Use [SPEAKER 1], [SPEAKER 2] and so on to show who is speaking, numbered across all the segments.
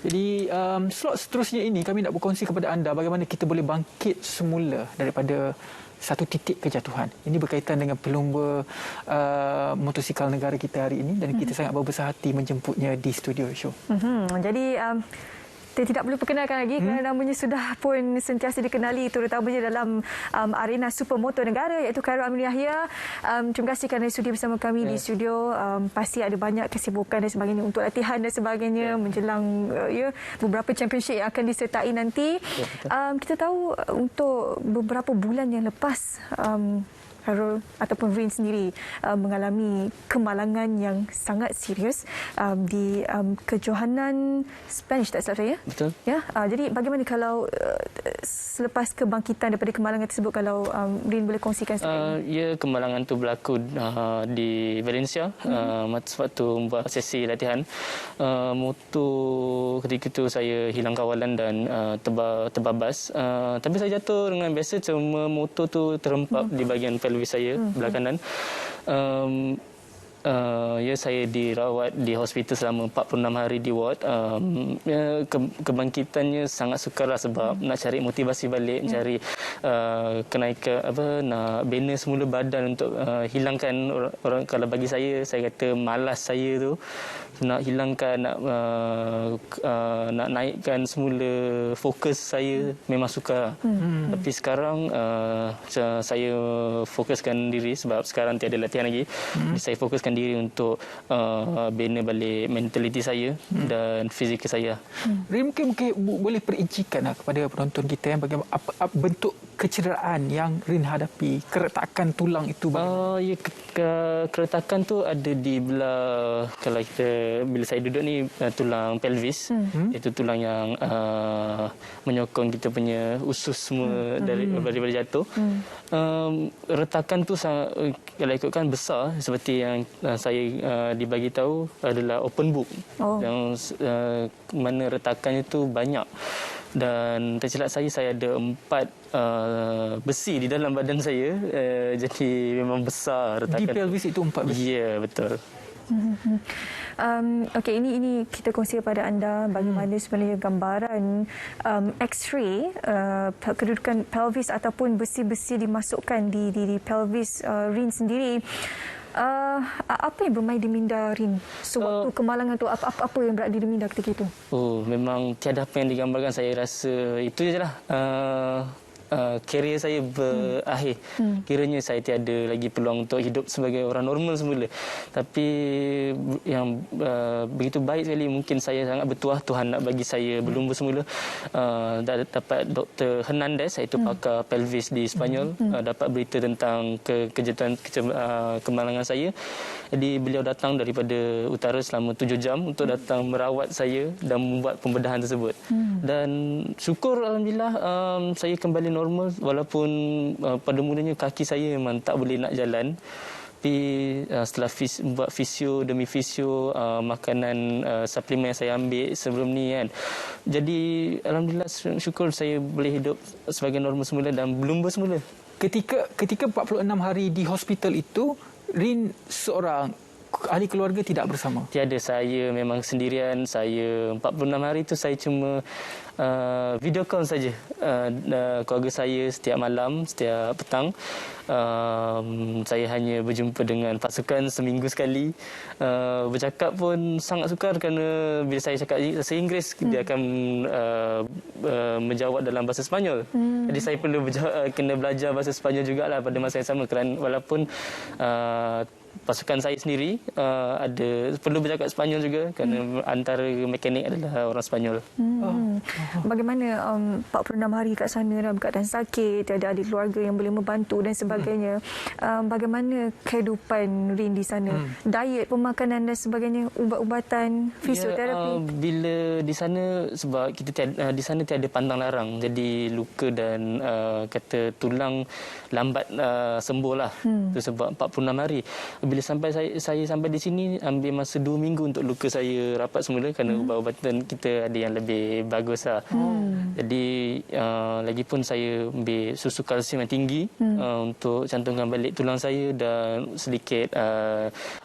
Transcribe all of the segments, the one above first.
[SPEAKER 1] Jadi slot seterusnya ini kami nak berkongsi kepada anda bagaimana kita boleh bangkit semula daripada satu titik kejatuhan. Ini berkaitan dengan pelumba motosikal negara kita hari ini dan kita sangat berbesar hati menjemputnya di studio show.
[SPEAKER 2] Jadi saya tidak perlu perkenalkan lagi kerana namanya sudah pun sentiasa dikenali terutamanya dalam arena supermoto negara iaitu Khairul Amir Yahya. Terima kasih kerana sudi bersama kami di studio. Pasti ada banyak kesibukan dan sebagainya untuk latihan dan sebagainya menjelang beberapa championship yang akan disertai nanti. Kita tahu untuk beberapa bulan yang lepas Khairul ataupun Rin sendiri mengalami kemalangan yang sangat serius di kejohanan Spanish, tak salah saya?
[SPEAKER 3] Betul.
[SPEAKER 2] Ya, jadi bagaimana kalau selepas kebangkitan daripada kemalangan tersebut, kalau Rin boleh kongsikan sedikit?
[SPEAKER 3] Ya, kemalangan itu berlaku di Valencia waktu buat sesi latihan. Motor ketika itu saya hilang kawalan dan terbabas. Tapi saya jatuh dengan biasa, cuma motor tu terhempap di bahagian pelvis saya belah kanan. Saya dirawat di hospital selama 46 hari di ward. Kebangkitannya sangat sukarlah sebab nak cari motivasi balik, cari kenaikan nak bina semula badan untuk hilangkan orang kalau bagi saya kata malas saya tu, nak hilangkan, nak naikkan semula fokus saya, memang sukar. Tapi sekarang saya fokuskan diri sebab sekarang tiada latihan lagi. Saya fokuskan diri untuk bina balik mentaliti saya dan fizikal saya.
[SPEAKER 1] Rin, mungkin boleh perincikan kepada penonton kita yang bagaimana bentuk kecederaan yang Rin hadapi, keretakan tulang itu bagaimana?
[SPEAKER 3] Keretakan tu ada di belah, kalau bila saya duduk ni, tulang pelvis. Itu tulang yang menyokong kita punya usus semua daripada jatuh. Retakan tu kalau ikutkan besar, seperti yang saya dibagi tahu adalah open book. Yang mana retakannya tu banyak. Dan tersilap saya ada 4 besi di dalam badan saya. Jadi memang besar retakan.
[SPEAKER 1] Di pelvis itu 4 besi?
[SPEAKER 3] Ya, betul.
[SPEAKER 2] Okey, ini kita kongsi kepada anda bagaimana sebenarnya gambaran X-ray kedudukan pelvis ataupun besi-besi dimasukkan di pelvis Rin sendiri. Apa yang bermain di minda Rin sewaktu kemalangan tu? Apa yang berada di minda ketika itu?
[SPEAKER 3] Memang tiada apa yang digambarkan. Saya rasa itu je lah. Kerjaya saya berakhir. Kiranya saya tiada lagi peluang untuk hidup sebagai orang normal semula. Tapi yang begitu baik sekali, mungkin saya sangat bertuah Tuhan nak bagi saya berlumba semula. Dapat Dr. Hernandez, iaitu pakar pelvis di Sepanyol, dapat berita tentang kejatuhan kemalangan saya. Jadi beliau datang daripada utara selama 7 jam untuk datang merawat saya dan membuat pembedahan tersebut. Dan syukur Alhamdulillah saya kembali normal, walaupun pada mulanya kaki saya memang tak boleh nak jalan. Tapi setelah buat fisio demi fisio, makanan suplemen yang saya ambil sebelum ni kan, jadi Alhamdulillah syukur saya boleh hidup sebagai normal semula dan berlumba semula.
[SPEAKER 1] Ketika 46 hari di hospital itu, Rin seorang, ahli keluarga tidak bersama?
[SPEAKER 3] Tiada, saya memang sendirian. Saya 46 hari itu saya cuma video call saja. Keluarga saya setiap malam, setiap petang. Saya hanya berjumpa dengan pasukan seminggu sekali. Bercakap pun sangat sukar kerana bila saya cakap bahasa Inggeris, dia akan menjawab dalam bahasa Sepanyol. Jadi saya perlu kena belajar bahasa Sepanyol jugalah pada masa yang sama, kerana walaupun pasukan saya sendiri ada perlu bercakap Sepanyol juga kerana antara mekanik adalah orang Sepanyol.
[SPEAKER 2] Bagaimana 46 hari kat sana dalam keadaan sakit, tiada ahli keluarga yang boleh membantu dan sebagainya. Bagaimana kehidupan Rin di sana? Diet, pemakanan dan sebagainya, ubat-ubatan, fisioterapi?
[SPEAKER 3] Bila di sana, sebab kita di sana tiada pantang larang, jadi luka dan kata tulang lambat sembuh lah. Itu sebab 46 hari. bila saya sampai di sini ambil masa 2 minggu untuk luka saya rapat semula kerana ubat-ubatan kita ada yang lebih bagus lah. Jadi lagipun saya ambil susu kalsium yang tinggi untuk cantumkan balik tulang saya dan sedikit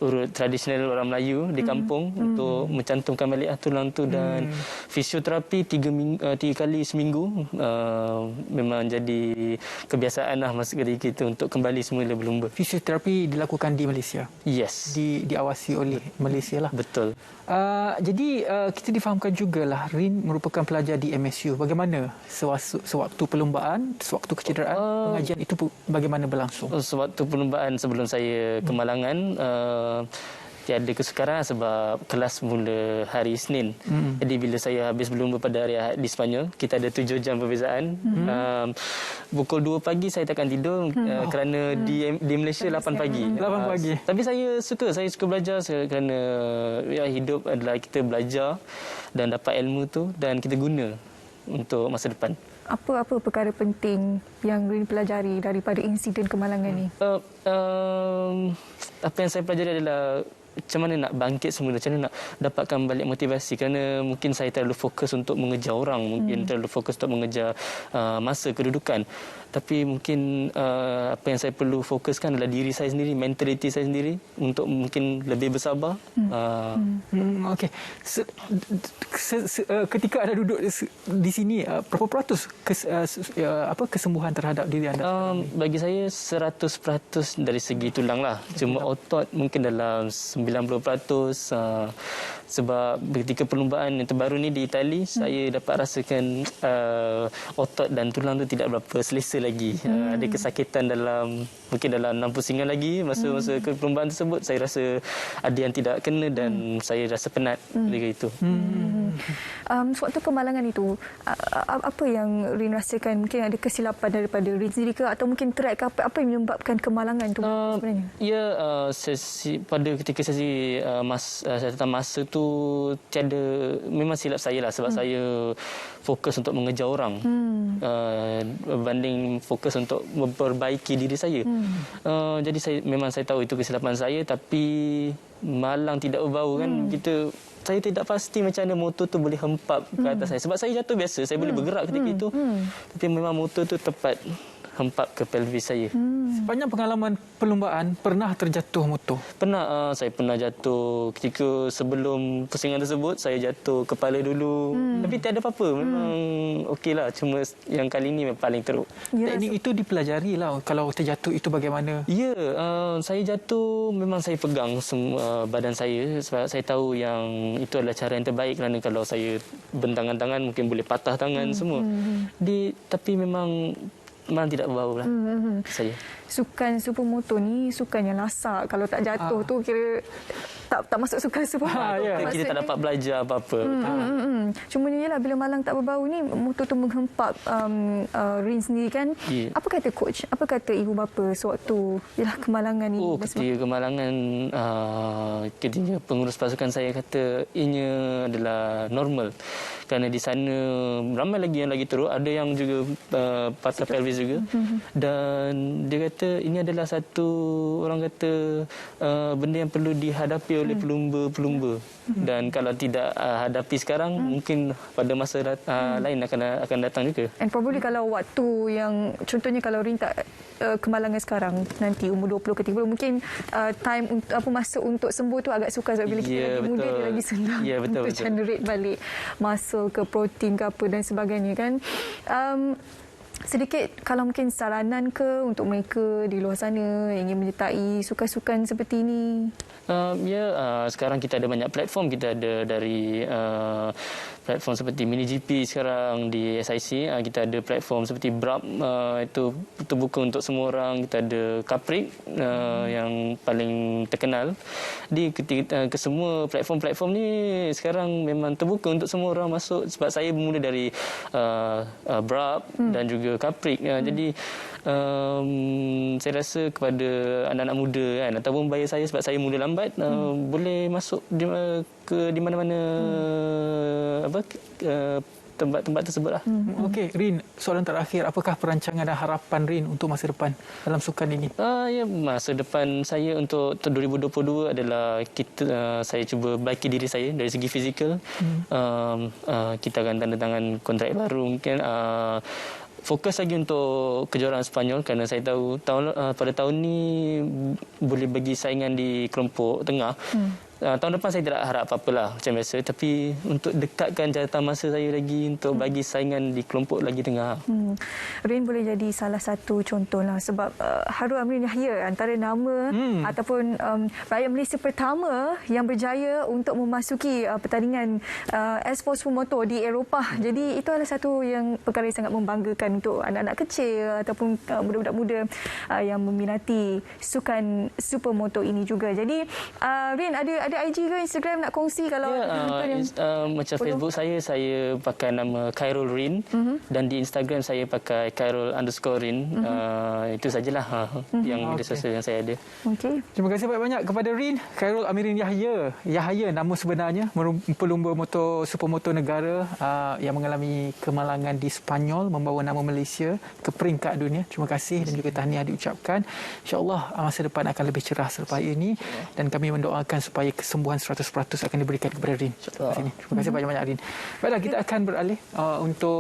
[SPEAKER 3] urut tradisional orang Melayu di kampung untuk mencantumkan balik tulang tu, dan fisioterapi 3 kali seminggu memang jadi kebiasaan lah masa ketika itu untuk kembali semula berlumba.
[SPEAKER 1] Fisioterapi dilakukan di Malaysia?
[SPEAKER 3] Yes.
[SPEAKER 1] Diawasi oleh Malaysia lah.
[SPEAKER 3] Betul.
[SPEAKER 1] Jadi kita difahamkan jugalah Rin merupakan pelajar di MSU. Bagaimana sewaktu perlumbaan, sewaktu kecederaan, pengajian itu bagaimana berlangsung?
[SPEAKER 3] Sewaktu perlumbaan sebelum saya ke Malangan, tiada kesukaran sebab kelas mula hari Isnin. Jadi bila saya habis berlumba pada hari Ahad di Sepanyol, kita ada 7 jam perbezaan. Pukul 2 pagi saya takkan tidur kerana di Malaysia 8 pagi.
[SPEAKER 1] 8 pagi.
[SPEAKER 3] Tapi saya suka belajar kerana hidup adalah kita belajar dan dapat ilmu tu dan kita guna untuk masa depan.
[SPEAKER 2] Apa perkara penting yang Rin pelajari daripada insiden kemalangan ni?
[SPEAKER 3] Apa yang saya pelajari adalah macam mana nak bangkit semula, macam mana nak dapatkan balik motivasi, kerana mungkin saya terlalu fokus untuk mengejar orang, mungkin terlalu fokus untuk mengejar masa kedudukan. Tapi mungkin apa yang saya perlu fokuskan adalah diri saya sendiri, mentaliti saya sendiri untuk mungkin lebih bersabar.
[SPEAKER 1] Okey. Ketika anda duduk di sini, berapa peratus kesembuhan terhadap diri anda?
[SPEAKER 3] Bagi saya 100% dari segi tulang lah. Cuma otot mungkin dalam 90%. Sebab ketika perlumbaan yang terbaru ni di Itali, saya dapat rasakan otot dan tulang tu tidak berapa selesa lagi. Ada kesakitan mungkin dalam 6 pusingan lagi masa ke perlumbaan tersebut. Saya rasa ada yang tidak kena dan saya rasa penat ketika itu.
[SPEAKER 2] Sewaktu kemalangan itu, apa yang Rin rasakan? Mungkin ada kesilapan daripada Rin sendiri ke, atau mungkin track ke, apa yang menyebabkan kemalangan itu sebenarnya?
[SPEAKER 3] Ya, pada ketika sesi saya datang masa tu memang silap saya lah, sebab saya fokus untuk mengejar orang berbanding fokus untuk memperbaiki diri saya. Jadi saya tahu itu kesilapan saya, tapi malang tidak berbau kan. Saya tidak pasti macam mana motor tu boleh hempap ke atas saya. Sebab saya jatuh biasa, saya boleh bergerak ketika itu. Tapi memang motor tu tepat hempap ke pelvis saya.
[SPEAKER 1] Sepanjang pengalaman perlumbaan, pernah terjatuh motor?
[SPEAKER 3] Pernah. Saya pernah jatuh ketika sebelum pusingan tersebut. Saya jatuh kepala dulu. Tapi tiada apa-apa. Memang okeylah. Cuma yang kali ini paling teruk.
[SPEAKER 1] Teknik itu dipelajari lah. Kalau terjatuh itu bagaimana?
[SPEAKER 3] Ya, saya jatuh memang saya pegang semua badan saya. Sebab saya tahu yang itu adalah cara yang terbaik, kerana kalau saya bentangan tangan mungkin boleh patah tangan semua. Tapi memang tidak berbau lah saya.
[SPEAKER 2] Sukan supermoto ni sukan yang lasak. Kalau tak jatuh tu kira tak masuk sukan supermoto.
[SPEAKER 3] Kita tak dapat belajar apa-apa.
[SPEAKER 2] Cuma ni lah, bila malang tak berbau ni, motor tu menghempap Rin sendiri kan. Apa kata coach? Apa kata ibu bapa sewaktu kemalangan ni?
[SPEAKER 3] Ketika kemalangan, ketika pengurus pasukan saya kata ianya adalah normal. Kerana di sana ramai lagi yang lagi teruk. Ada yang juga patah pelvis juga. Dan dia kata ini adalah satu, orang kata benda yang perlu dihadapi oleh pelumba-pelumba. Dan kalau tidak hadapi sekarang, mungkin pada masa lain akan datang juga.
[SPEAKER 2] And probably kalau waktu yang, contohnya kalau Rin tak kemalangan sekarang, nanti umur 20 ke 30, mungkin time masa untuk sembuh tu agak sukar. Sebab bila kita lagi muda, dia lagi senang untuk generate balik muscle ke protein ke apa dan sebagainya kan. Sedikit kalau mungkin saranan ke untuk mereka di luar sana yang ingin menyertai sukan-sukan seperti ini?
[SPEAKER 3] Sekarang kita ada banyak platform. Kita ada dari platform seperti MiniGP sekarang di SIC. Kita ada platform seperti BRAP, itu terbuka untuk semua orang. Kita ada Kaprik yang paling terkenal. Ke semua platform-platform ni sekarang memang terbuka untuk semua orang masuk. Sebab saya bermula dari BRAP dan juga Kaprik. Jadi saya rasa kepada anak-anak muda kan, ataupun bayar saya sebab saya mula lambat, boleh masuk di mana-mana tempat-tempat tersebut lah.
[SPEAKER 1] Okey, Rin, soalan terakhir, apakah perancangan dan harapan Rin untuk masa depan dalam sukan ini?
[SPEAKER 3] Ya, masa depan saya untuk 2022 adalah saya cuba baiki diri saya dari segi fizikal. Kita akan tanda tangan kontrak baru mungkin. Fokus lagi untuk kejuaraan Sepanyol kerana saya tahu pada tahun ni boleh bagi saingan di kelompok tengah. Tahun depan saya tidak harap apa-apalah macam biasa, tapi untuk dekatkan jawatan masa saya lagi untuk bagi saingan di kelompok lagi tengah.
[SPEAKER 2] Rin boleh jadi salah satu contohlah sebab Harul Amrin Yahya antara nama ataupun rakyat Malaysia pertama yang berjaya untuk memasuki pertandingan S4 Supermoto di Eropah. Jadi itu adalah satu yang perkara yang sangat membanggakan untuk anak-anak kecil ataupun budak-budak muda yang meminati sukan Supermoto ini juga. Jadi Rin ada IG ke Instagram nak kongsi kalau
[SPEAKER 3] macam Facebook saya pakai nama Khairul Rin dan di Instagram saya pakai Khairul_Rin. Itu sajalah yang media sosial yang saya ada.
[SPEAKER 2] Okey.
[SPEAKER 1] Terima kasih banyak-banyak kepada Rin, Khairul Amirin Yahya nama sebenarnya, pelumba supermoto negara yang mengalami kemalangan di Sepanyol, membawa nama Malaysia ke peringkat dunia. Terima kasih dan juga tahniah diucapkan. InsyaAllah masa depan akan lebih cerah selepas ini dan kami mendoakan supaya kesembuhan 100% akan diberikan kepada Rin. Terima kasih banyak-banyak Rin. Baiklah, kita akan beralih untuk